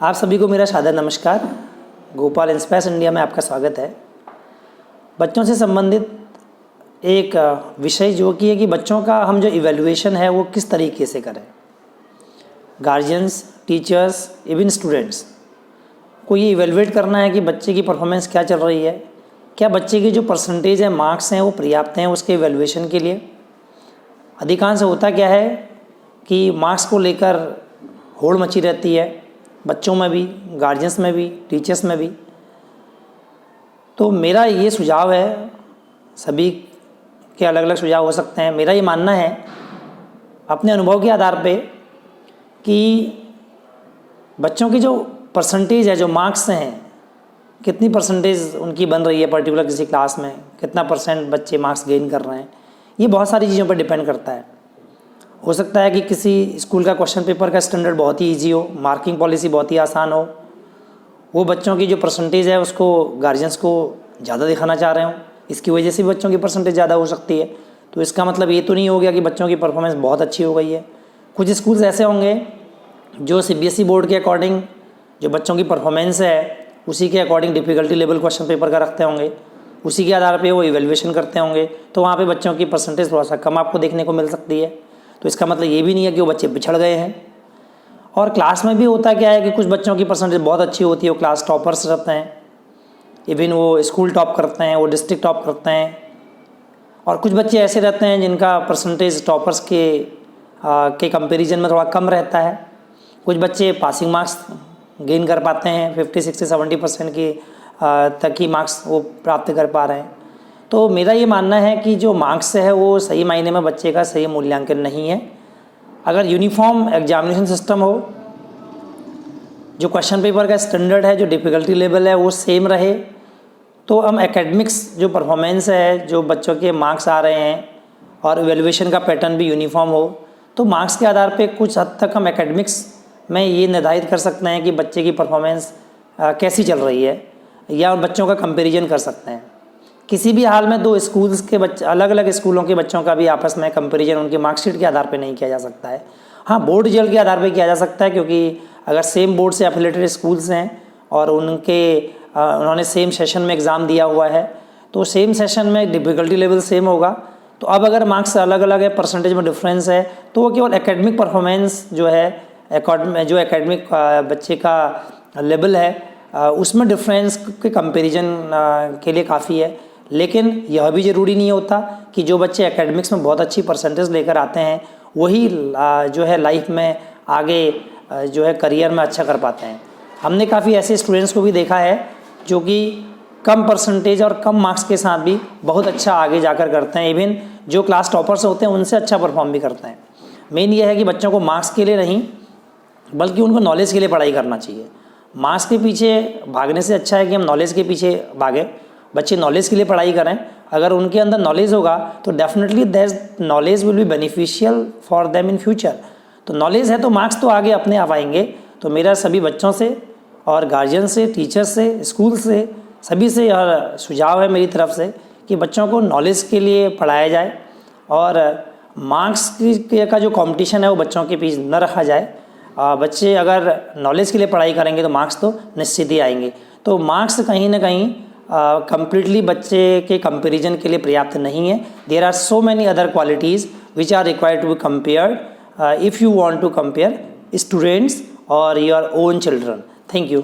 आप सभी को मेरा सादर नमस्कार। गोपाल इंस्पायर्स इंडिया में आपका स्वागत है। बच्चों से संबंधित एक विषय जो कि है कि बच्चों का हम जो इवैल्यूएशन है वो किस तरीके से करें। गार्जियंस, टीचर्स, इवन स्टूडेंट्स को ये इवैल्यूएट करना है कि बच्चे की परफॉर्मेंस क्या चल रही है, क्या बच्चे की जो परसेंटेज है, मार्क्स हैं वो पर्याप्त हैं उसके इवैल्यूएशन के लिए। अधिकांश होता क्या है कि मार्क्स को लेकर होड़ मची रहती है, बच्चों में भी, गार्जियंस में भी, टीचर्स में भी। तो मेरा ये सुझाव है, सभी के अलग अलग सुझाव हो सकते हैं। मेरा ये मानना है अपने अनुभव के आधार पे कि बच्चों की जो परसेंटेज है, जो मार्क्स हैं, कितनी परसेंटेज उनकी बन रही है पर्टिकुलर किसी क्लास में, कितना परसेंट बच्चे मार्क्स गेन कर रहे हैं, ये बहुत सारी चीज़ों पर डिपेंड करता है। हो सकता है कि किसी स्कूल का क्वेश्चन पेपर का स्टैंडर्ड बहुत ही इजी हो, मार्किंग पॉलिसी बहुत ही आसान हो, वो बच्चों की जो परसेंटेज है उसको गार्जियंस को ज़्यादा दिखाना चाह रहे हो, इसकी वजह से भी बच्चों की परसेंटेज ज़्यादा हो सकती है। तो इसका मतलब ये तो नहीं हो गया कि बच्चों की परफॉर्मेंस बहुत अच्छी हो गई है। कुछ स्कूल्स ऐसे होंगे जो CBSE बोर्ड के अकॉर्डिंग जो बच्चों की परफॉर्मेंस है उसी के according difficulty level question paper का रखते होंगे, उसी के आधार पर वो इवैल्यूएशन करते होंगे। तो वहाँ पर बच्चों की परसेंटेज थोड़ा सा कम आपको देखने को मिल सकती है। तो इसका मतलब ये भी नहीं है कि वो बच्चे पिछड़ गए हैं। और क्लास में भी होता क्या है कि कुछ बच्चों की परसेंटेज बहुत अच्छी होती है, वो क्लास टॉपर्स रहते हैं, इवन वो स्कूल टॉप करते हैं, वो डिस्ट्रिक्ट टॉप करते हैं। और कुछ बच्चे ऐसे रहते हैं जिनका परसेंटेज टॉपर्स के कंपैरिजन में थोड़ा कम रहता है। कुछ बच्चे पासिंग मार्क्स गेन कर पाते हैं, 50, 60, 70% की तक ही मार्क्स वो प्राप्त कर पा रहे हैं। तो मेरा ये मानना है कि जो मार्क्स है वो सही मायने में बच्चे का सही मूल्यांकन नहीं है। अगर यूनिफॉर्म एग्जामिनेशन सिस्टम हो, जो क्वेश्चन पेपर का स्टैंडर्ड है, जो डिफ़िकल्टी लेवल है वो सेम रहे, तो हम एकेडमिक्स जो परफॉर्मेंस है, जो बच्चों के मार्क्स आ रहे हैं और इवैल्यूएशन का पैटर्न भी यूनिफॉर्म हो, तो मार्क्स के आधार पे कुछ हद तक हम एकेडमिक्स में ये निर्धारित कर सकते हैं कि बच्चे की परफॉर्मेंस कैसी चल रही है, या बच्चों का कंपेरिजन कर सकते हैं। किसी भी हाल में दो स्कूल्स के बच्चे, अलग अलग स्कूलों के बच्चों का भी आपस में कंपैरिजन उनकी मार्कशीट के आधार पे नहीं किया जा सकता है। हाँ, बोर्ड रिजल्ट के आधार पे किया जा सकता है, क्योंकि अगर सेम बोर्ड से एफिलिएटेड स्कूल्स हैं और उन्होंने सेम सेशन में एग्ज़ाम दिया हुआ है, तो सेम सेशन में डिफ़िकल्टी लेवल सेम होगा। तो अब अगर मार्क्स अलग अलग है, परसेंटेज में डिफरेंस है, तो वो केवल एकेडमिक परफॉर्मेंस जो है, जो एकेडमिक बच्चे का लेवल है उसमें डिफरेंस के कंपेरिजन के लिए काफ़ी है। लेकिन यह भी ज़रूरी नहीं होता कि जो बच्चे एकेडमिक्स में बहुत अच्छी परसेंटेज लेकर आते हैं वही जो है लाइफ में आगे जो है करियर में अच्छा कर पाते हैं। हमने काफ़ी ऐसे स्टूडेंट्स को भी देखा है जो कि कम परसेंटेज और कम मार्क्स के साथ भी बहुत अच्छा आगे जाकर करते हैं, इवन जो क्लास टॉपर्स होते हैं उनसे अच्छा परफॉर्म भी करते हैं। मेन ये है कि बच्चों को मार्क्स के लिए नहीं बल्कि उनको नॉलेज के लिए पढ़ाई करना चाहिए। मार्क्स के पीछे भागने से अच्छा है कि हम नॉलेज के पीछे भागें, बच्चे नॉलेज के लिए पढ़ाई करें। अगर उनके अंदर नॉलेज होगा तो definitely that knowledge will be beneficial for them in future. तो नॉलेज है तो मार्क्स तो आगे अपने आप आएंगे। तो मेरा सभी बच्चों से और गार्जियन से, टीचर से, स्कूल से, सभी से यह सुझाव है मेरी तरफ से कि बच्चों को नॉलेज के लिए पढ़ाया जाए और मार्क्स का जो कंपटीशन है वो बच्चों के बीच न रखा जाए। बच्चे अगर नॉलेज के लिए पढ़ाई करेंगे तो मार्क्स तो निश्चित ही आएंगे। तो मार्क्स कहीं ना कहीं completely बच्चे के कंपैरिजन के लिए पर्याप्त नहीं है। There are so many other qualities which are required to be compared if you want to compare students और your own children. Thank you.